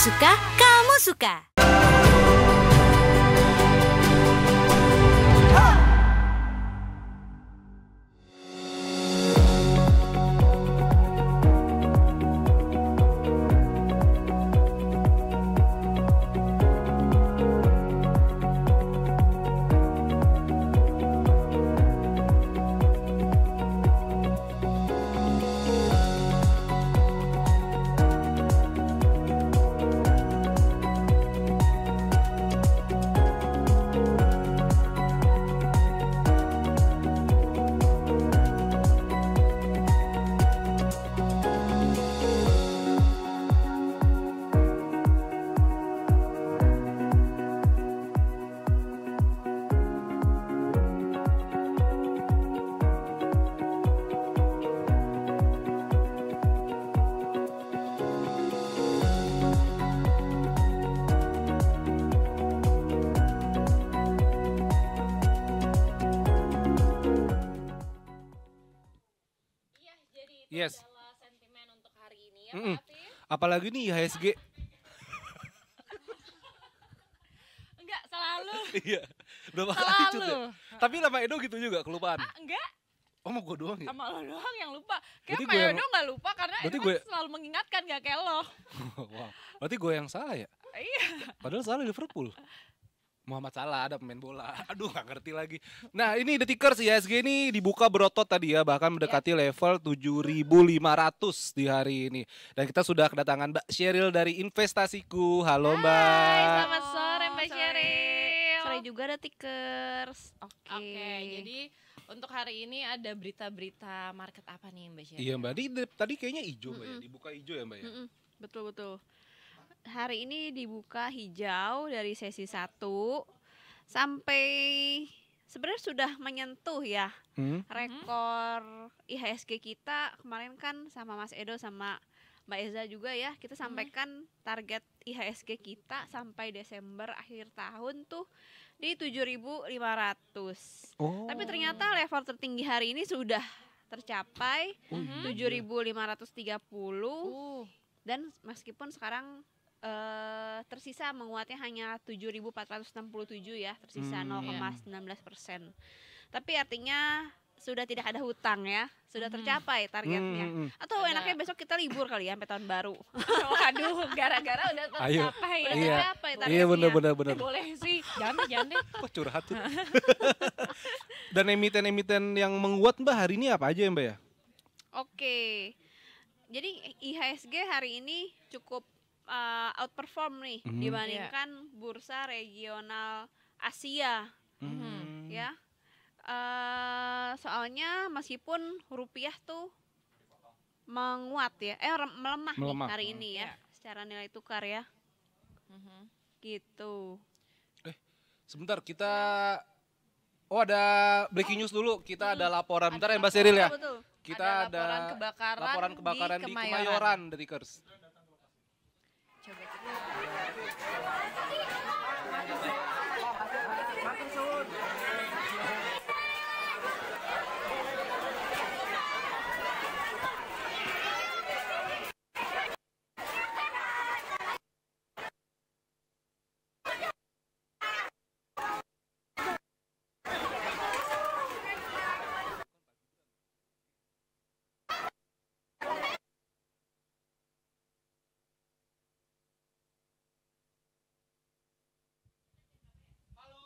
suka, kamu suka. Yes. Adalah sentimen untuk hari ini ya Pak Afif? Apalagi nih IHSG. Enggak, selalu. Iya. Berapa kali Selalu. cut ya? Tapi sama Edo gitu juga kelupaan. Enggak, Oh mau gue doang ya? sama lo doang yang lupa. Kayak Berarti Pak gue yang- Edo gak lupa karena berarti Edo gue- kan selalu mengingatkan gak kayak lo. Wow. Berarti gue yang salah ya? Iya. Padahal salah Liverpool. Muhammad Salah ada pemain bola. Aduh gak ngerti lagi. Nah ini The Tickers IHSG ini dibuka berotot tadi ya. Bahkan mendekati level 7.500 di hari ini. Dan kita sudah kedatangan Mbak Sheryl dari Investasiku. Halo Mbak. Hai, selamat sore Mbak Sore. Sheryl. Sore juga ada Tickers. Oke, jadi untuk hari ini ada berita-berita market apa nih Mbak Sheryl? Iya Mbak, tadi kayaknya hijau Mbak ya. Dibuka hijau ya Mbak ya. Betul. Hari ini dibuka hijau dari sesi 1 sampai sebenarnya sudah menyentuh ya rekor IHSG kita kemarin kan sama Mas Edo sama Mbak Eza juga ya. Kita sampaikan target IHSG kita sampai Desember akhir tahun tuh di 7.500. Oh. Tapi ternyata level tertinggi hari ini sudah tercapai 7.530 dan meskipun sekarang tersisa menguatnya hanya 7.467 ya, tersisa 0,19%. Tapi artinya sudah tidak ada hutang ya, sudah tercapai targetnya. Atau enaknya besok kita libur kali ya sampai tahun baru. Waduh, gara-gara udah Ayo. tercapai ya. Udah Iya. tercapai targetnya. Iya benar. Boleh sih, jangan deh. Kok curhat tuh. Dan emiten-emiten yang menguat Mbak hari ini apa aja ya Mbak ya? Oke. Jadi IHSG hari ini cukup outperform nih dibandingkan bursa regional Asia ya. Soalnya meskipun rupiah tuh menguat ya, melemah nih hari ini ya, secara nilai tukar ya. Gitu. Sebentar kita ada breaking news dulu. Kita ada laporan. Bentar ya Mbak Sheryl ya. Betul. Kita Ada laporan kebakaran di Kemayoran. Kemayoran The Tickers. Coba.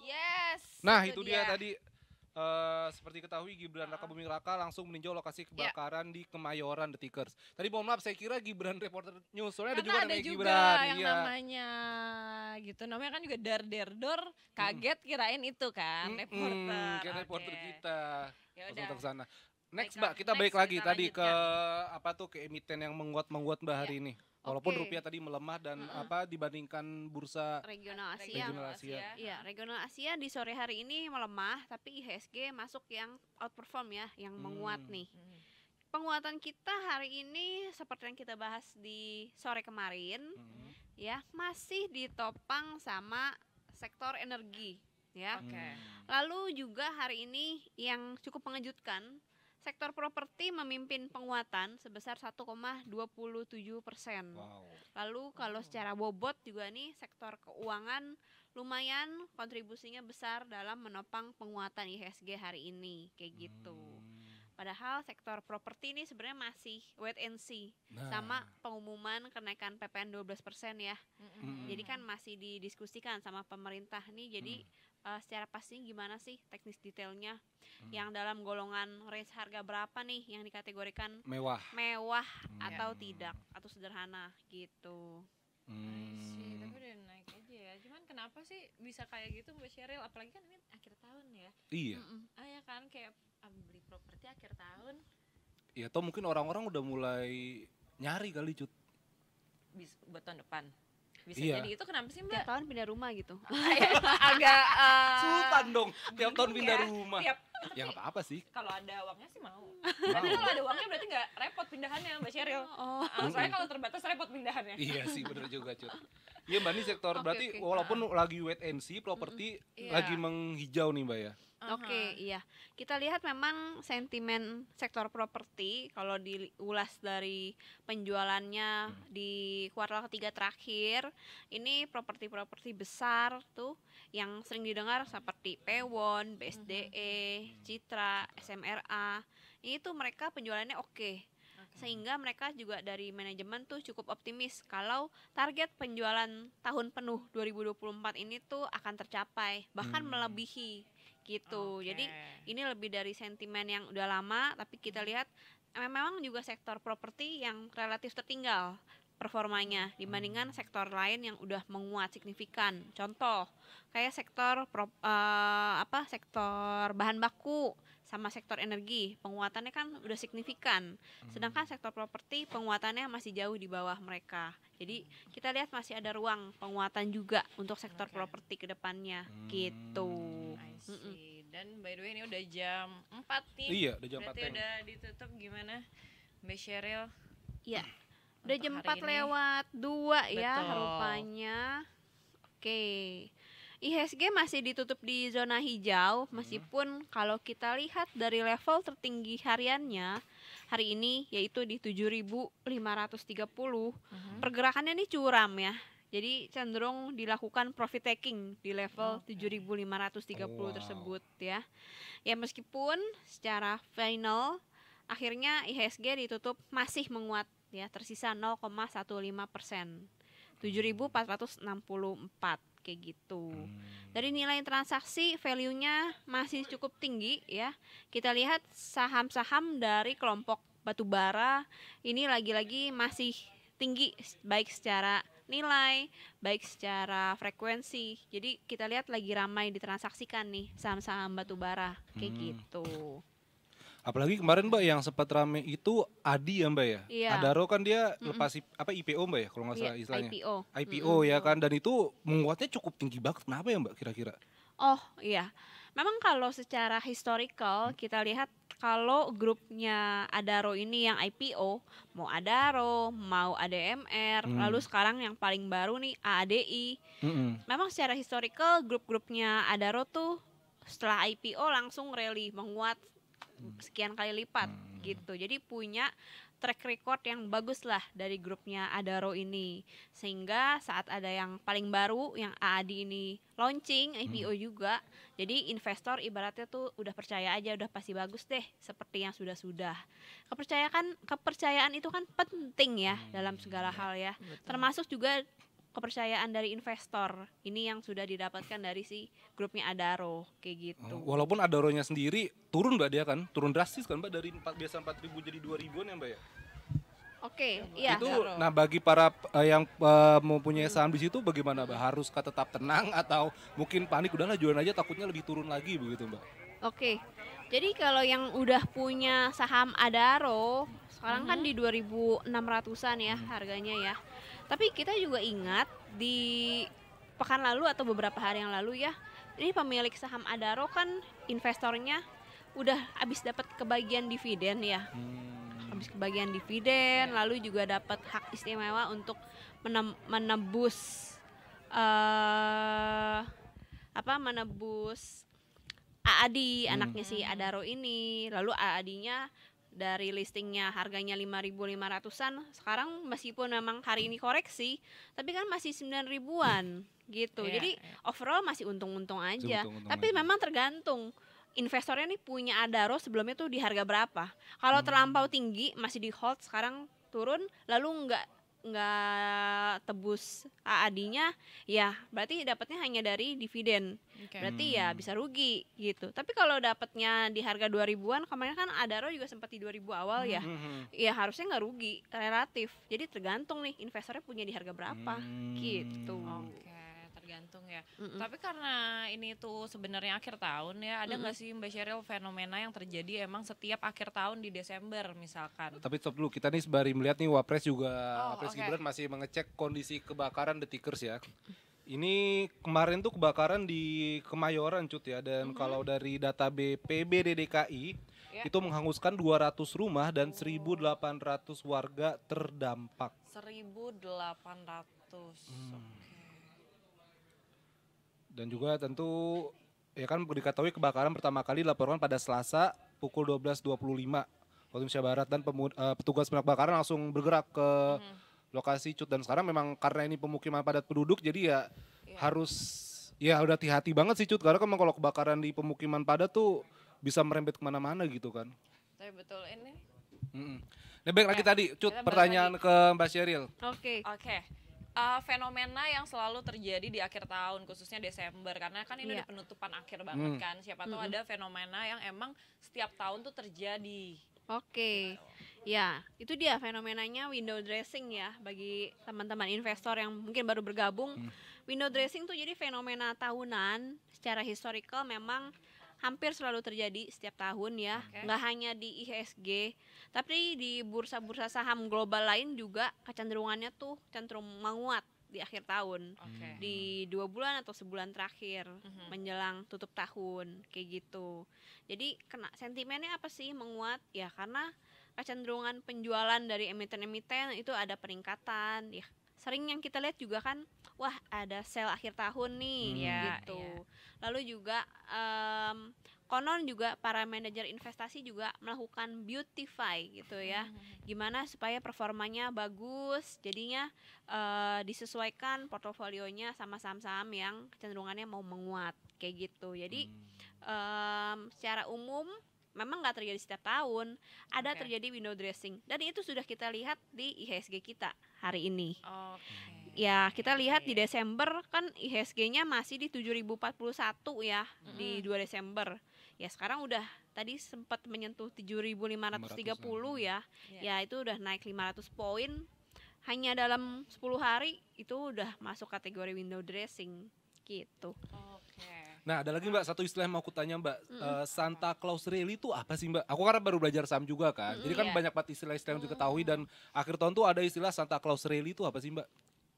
Yes. Nah itu dia tadi seperti ketahui Gibran Raka Buming Raka langsung meninjau lokasi kebakaran di Kemayoran The Tickers. Tadi mohon maaf saya kira Gibran reporter news soalnya ada juga Karena ada namanya juga Gibran. yang Iya. namanya gitu, namanya kan juga dar kaget kirain itu kan reporter. Kayak reporter Oke. kita. Ya Langsung udah. ke sana. Next Baiklah, Mbak, kita next balik lagi kita tadi ke lanjutkan. ke emiten yang menguat Mbak hari ini. Walaupun Oke. rupiah tadi melemah dan dibandingkan bursa Regional Asia. regional Asia. Iya, regional Asia di sore hari ini melemah, tapi IHSG masuk yang outperform ya, yang menguat nih. Penguatan kita hari ini seperti yang kita bahas di sore kemarin, ya masih ditopang sama sektor energi, ya. Oke. Lalu juga hari ini yang cukup mengejutkan, sektor properti memimpin penguatan sebesar 1,27%. Wow. Lalu kalau secara bobot juga nih sektor keuangan lumayan kontribusinya besar dalam menopang penguatan IHSG hari ini kayak gitu. Padahal sektor properti ini sebenarnya masih wait and see Nah. sama pengumuman kenaikan PPN 12% ya. Mm-mm. Jadi kan masih didiskusikan sama pemerintah nih. Jadi secara pasti gimana sih teknis detailnya yang dalam golongan range harga berapa nih yang dikategorikan Mewah. atau tidak atau sederhana gitu. Sih, tapi udah naik aja ya. Cuman kenapa sih bisa kayak gitu Mbak Sheryl? Apalagi kan ini akhir tahun ya. Iya. Ya kan kayak beli properti akhir tahun. Ya atau mungkin orang-orang udah mulai nyari kali Cut. Buat tahun depan. Bisa Iya. jadi itu kenapa sih Mbak? Tiap tahun pindah rumah gitu. Agak Sultan dong. Tiap tahun bingung pindah ya. rumah. Tiap- Ya nggak apa-apa sih. kalau ada uangnya sih mau. Berarti kalau ada uangnya berarti nggak repot pindahannya Mbak Sheryl. Oh. Soalnya kalau terbatas repot pindahannya. Iya sih bener juga Cut. Iya Mbak, ini sektor Oke, berarti oke. walaupun lagi wait and see, properti Iya. lagi menghijau nih Mbak ya. Oke, iya. Kita lihat memang sentimen sektor properti kalau diulas dari penjualannya di kuartal ketiga terakhir, ini properti-properti besar tuh yang sering didengar seperti Pewon, BSDE, Citra, SMRA. Ini tuh mereka penjualannya oke. Sehingga mereka juga dari manajemen tuh cukup optimis kalau target penjualan tahun penuh 2024 ini tuh akan tercapai, bahkan melebihi gitu. Oke. Jadi ini lebih dari sentimen yang udah lama, tapi kita lihat memang juga sektor properti yang relatif tertinggal performanya dibandingkan sektor lain yang udah menguat signifikan. Contoh kayak sektor sektor bahan baku sama sektor energi, penguatannya kan udah signifikan. Sedangkan sektor properti penguatannya masih jauh di bawah mereka. Jadi kita lihat masih ada ruang penguatan juga untuk sektor Oke. properti ke depannya gitu. I see. Dan by the way ini udah jam 4 nih. Iya, udah jam 4 Berarti udah ditutup gimana Mbak Sheryl? Iya. Udah Untuk jam hari 4 ini. lewat 2 ya Betul. rupanya. Oke. IHSG masih ditutup di zona hijau meskipun kalau kita lihat dari level tertinggi hariannya hari ini yaitu di 7.530. Pergerakannya ini curam ya. Jadi cenderung dilakukan profit taking di level 7.530 tersebut ya. Ya meskipun secara final akhirnya IHSG ditutup masih menguat ya, tersisa 0,15%. 7.464 kayak gitu. Dari nilai transaksi value-nya masih cukup tinggi ya. Kita lihat saham-saham dari kelompok batubara ini lagi-lagi masih tinggi baik secara nilai, baik secara frekuensi. Jadi kita lihat lagi ramai ditransaksikan nih saham-saham batubara kayak gitu. Apalagi kemarin Mbak yang sempat rame itu Adi ya Mbak ya. Iya. Adaro kan dia lepas IPO Mbak ya kalau nggak salah Iya, istilahnya. IPO. IPO ya kan, dan itu menguatnya cukup tinggi banget. Kenapa ya Mbak kira-kira? Oh iya, memang kalau secara historical kita lihat kalau grupnya Adaro ini yang IPO, mau Adaro, mau ADMR, lalu sekarang yang paling baru nih AADI. Memang secara historical grup-grupnya Adaro tuh setelah IPO langsung rally menguat sekian kali lipat gitu. Jadi punya track record yang bagus lah dari grupnya Adaro ini. Sehingga saat ada yang paling baru yang AADI ini launching IPO juga, jadi investor ibaratnya tuh udah percaya aja, udah pasti bagus deh seperti yang sudah-sudah. Kepercayaan itu kan penting ya dalam segala hal ya. Termasuk juga kepercayaan dari investor ini yang sudah didapatkan dari si grupnya Adaro kayak gitu. Walaupun Adaronya sendiri turun Mbak, dia kan turun drastis kan Mbak, dari biasa 4.000 jadi 2.000-an ya Mbak ya. Oke, iya. Itu nah bagi para yang mempunyai saham di situ bagaimana Mbak? Haruskah tetap tenang atau mungkin panik udahlah jualan aja takutnya lebih turun lagi begitu Mbak? Oke. Jadi kalau yang udah punya saham Adaro sekarang kan di 2.600-an ya harganya ya. Tapi kita juga ingat di pekan lalu atau beberapa hari yang lalu ya, ini pemilik saham Adaro kan investornya udah habis dapat kebagian dividen ya. Habis kebagian dividen, lalu juga dapat hak istimewa untuk menebus menebus Aadi, anaknya si Adaro ini. Lalu Aadinya dari listingnya harganya 5.500-an, sekarang meskipun memang hari ini koreksi, tapi kan masih 9 ribuan gitu. Iya, Jadi iya. overall masih untung-untung aja. untung-untung Tapi aja. memang tergantung investornya nih punya Adaro sebelumnya tuh di harga berapa. Kalau terlampau tinggi masih di hold, sekarang turun lalu nggak tebus AAD-nya, ya berarti dapatnya hanya dari dividen. Oke. Berarti ya bisa rugi gitu. Tapi kalau dapatnya di harga 2000-an, kemarin kan Adaro juga sempat di 2000 awal ya. Ya harusnya nggak rugi relatif. Jadi tergantung nih investornya punya di harga berapa gitu. Oke, tergantung ya. Tapi karena ini tuh sebenarnya akhir tahun ya, ada nggak sih Mbak Sheryl fenomena yang terjadi emang setiap akhir tahun di Desember misalkan? Tapi stop dulu, kita nih sembari melihat nih Wapres juga, Oh, Wapres oke. Gibran masih mengecek kondisi kebakaran The Tickers ya. Ini kemarin tuh kebakaran di Kemayoran Cut ya, dan kalau dari data BPBD DKI Ya. itu menghanguskan 200 rumah dan 1.800 warga terdampak. 1.800. Oke. Dan juga tentu ya kan diketahui kebakaran pertama kali dilaporkan pada Selasa pukul 12.25 waktu Indonesia Barat, dan petugas pemadam kebakaran langsung bergerak ke lokasi Cut. Dan sekarang memang karena ini pemukiman padat penduduk, jadi ya harus ya udah hati-hati banget sih Cut, karena kan kalau kebakaran di pemukiman padat tuh bisa merembet kemana-mana gitu kan. Tapi betul ini. Nah baik lagi Ya, tadi Cut, kita balik pertanyaan ke Mbak Sheryl. Oke. Oke. Fenomena yang selalu terjadi di akhir tahun khususnya Desember, karena kan ini Iya. udah penutupan akhir banget kan. Siapa tahu ada fenomena yang emang setiap tahun tuh terjadi. Oke. Ya, itu dia fenomenanya window dressing ya bagi teman-teman investor yang mungkin baru bergabung. Window dressing tuh jadi fenomena tahunan, secara historical memang hampir selalu terjadi setiap tahun ya. Oke. Nggak hanya di IHSG, tapi di bursa-bursa saham global lain juga kecenderungannya tuh cenderung menguat di akhir tahun. Oke. Di 2 bulan atau sebulan terakhir menjelang tutup tahun kayak gitu. Jadi kena sentimennya apa sih menguat ya, karena kecenderungan penjualan dari emiten-emiten itu ada peningkatan ya. Sering yang kita lihat juga kan, wah ada sale akhir tahun nih Iya, gitu. iya. Lalu juga konon juga para manajer investasi juga melakukan beautify gitu ya. Gimana supaya performanya bagus, jadinya disesuaikan portofolionya sama saham-saham yang kecenderungannya mau menguat kayak gitu. Jadi secara umum memang nggak terjadi setiap tahun, ada Oke. terjadi window dressing, dan itu sudah kita lihat di IHSG kita hari ini. Oke. Ya, kita lihat di Desember kan IHSG-nya masih di 7.041 ya di 2 Desember. Ya, sekarang udah tadi sempat menyentuh 7.530 ya. Ya, itu udah naik 500 poin. Hanya dalam 10 hari itu udah masuk kategori window dressing gitu. Oke. Nah ada lagi Mbak, satu istilah yang mau aku tanya Mbak, Santa Claus Rally itu apa sih Mbak? Aku karena baru belajar saham juga kan, jadi kan Iya. banyak banget istilah-istilah yang diketahui, dan akhir tahun tuh ada istilah Santa Claus Rally itu apa sih Mbak?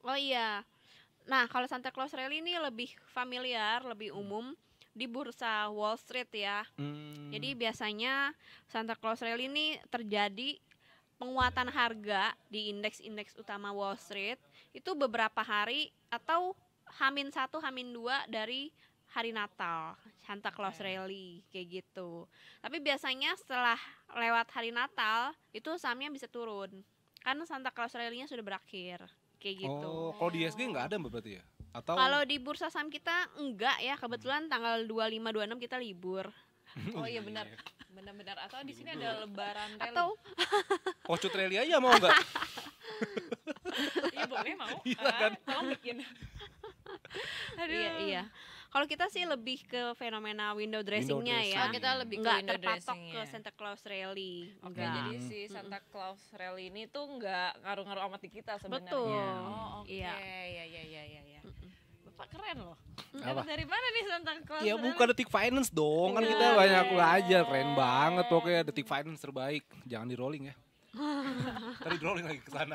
Oh iya. Nah, kalau Santa Claus Rally ini lebih familiar, lebih umum di bursa Wall Street ya. Jadi biasanya Santa Claus Rally ini terjadi penguatan harga di indeks-indeks utama Wall Street itu beberapa hari atau H-1, H-2 dari hari Natal, Santa Claus Rally kayak gitu. Tapi biasanya setelah lewat hari Natal itu sahamnya bisa turun, karena Santa Claus Rally-nya sudah berakhir kayak gitu. Oh, kalau di ISG nggak ada Mbak berarti ya? Atau Kalau di bursa saham kita enggak ya, kebetulan tanggal 25 26 kita libur. Oh iya benar. Benar-benar, atau di sini ada lebaran rally. Atau Pocut Rally aja mau nggak? Iya boleh mau. Iya kan? Tolong bikin. iya iya. Kalau kita sih lebih ke fenomena window dressing-nya dressing. ya. Oh, kita lebih ke Nggak window terpatok dressing-nya. ke Santa Claus Rally. Oke, Enggak. jadi si Santa Claus Rally ini tuh nggak ngaruh-ngaruh amat di kita sebenarnya. Betul. Oh, oke. Iya. Iya. Bapak keren loh. Apa? Dari mana nih Santa Claus Ya Rally? bukan Detik Finance dong, kan kita Iya. banyak belajar, keren banget pokoknya Detik Finance terbaik. Jangan di rolling ya. Tadi rolling lagi ke sana.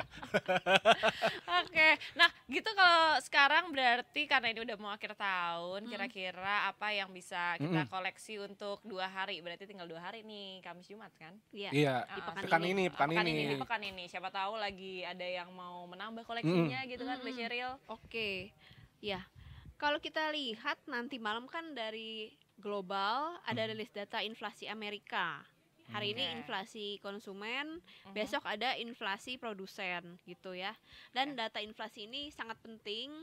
Oke, nah gitu kalau sekarang berarti karena ini udah mau akhir tahun, kira-kira apa yang bisa kita koleksi untuk 2 hari? Berarti tinggal 2 hari nih, Kamis Jumat kan? Iya. Iya, Di pekan pekan ini. ini, pekan ini. Pekan ini. Siapa tahu lagi ada yang mau menambah koleksinya gitu kan, Mbak Sheryl? Oke. Ya. Kalau kita lihat nanti malam kan dari global, ada rilis data inflasi Amerika. Hari ini Oke. inflasi konsumen, besok ada inflasi produsen gitu ya. Dan data inflasi ini sangat penting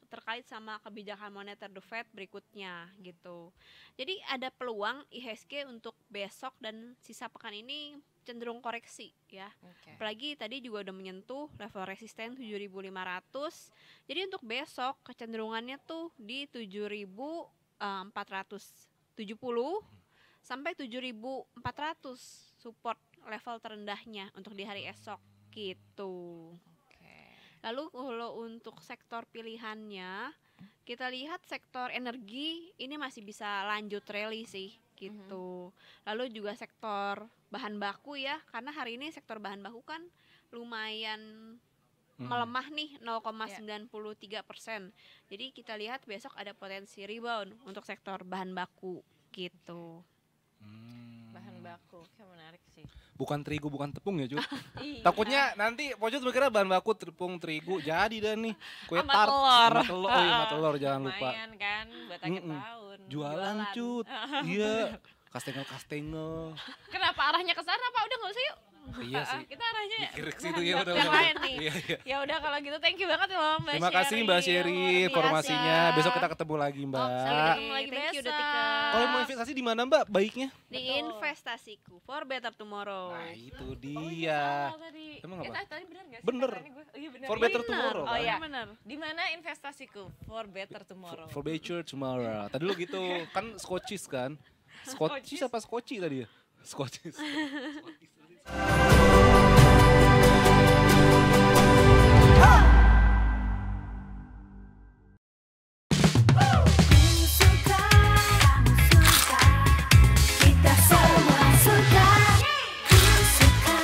terkait sama kebijakan moneter The Fed berikutnya gitu. Jadi ada peluang IHSG untuk besok dan sisa pekan ini cenderung koreksi ya. Oke. Apalagi tadi juga udah menyentuh level resisten 7.500. Jadi untuk besok kecenderungannya tuh di 7.470 sampai 7.400 support level terendahnya untuk di hari esok gitu. Oke. Lalu kalau untuk sektor pilihannya, kita lihat sektor energi ini masih bisa lanjut rally sih gitu. Lalu juga sektor bahan baku ya, karena hari ini sektor bahan baku kan lumayan melemah nih 0,93%. Jadi kita lihat besok ada potensi rebound untuk sektor bahan baku gitu. Bahan baku, kayak menarik sih. Bukan terigu, bukan tepung ya, Cut. Iya. Takutnya nanti Pojot mikirnya bahan baku tepung terigu. Jadi dah nih kue Sama tart telur. sama telur. Oh iya, sama telur jangan lupa. Lumayan kan buat akhir tahun. Jualan, Cut. Iya. Kastengel. Kenapa arahnya ke sana Pak? Udah enggak usah yuk. Iya sih. Kita arahnya Mikir ke bahan situ ya baku udah. yang lain nih. Iya, iya. Ya udah kalau gitu thank you banget loh Mbak Terima kasih Mbak Sherry Luar biasa. informasinya. Besok kita ketemu lagi, Mbak. Sampai ketemu lagi Thank you, besok. Detika. Kalau mau investasi di mana, Mbak? Baiknya? Di investasiku for better tomorrow. Nah, itu Oh iya dia. salah tadi. Emang apa? Tadi benar gak sih? Bener. kata-katanya gue? Oh, iya bener. For Iya, better bener. tomorrow, Oh kan? iya. Benar. Di mana investasiku for better tomorrow? For better tomorrow. Tadi lu gitu, kan Scotchies kan? Scotchies apa Scotchy tadi ya? Scotchies. Suka, kamu suka, kita semua suka. Ku suka,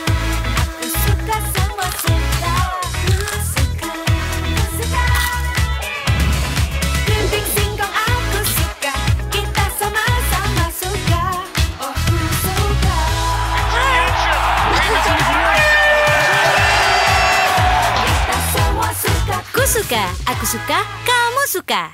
aku suka, semua suka. Ku suka, ku suka. Keriting singkong aku suka, kita sama-sama suka. Oh ku suka. Kita semua suka. Ku suka, aku suka, kamu suka.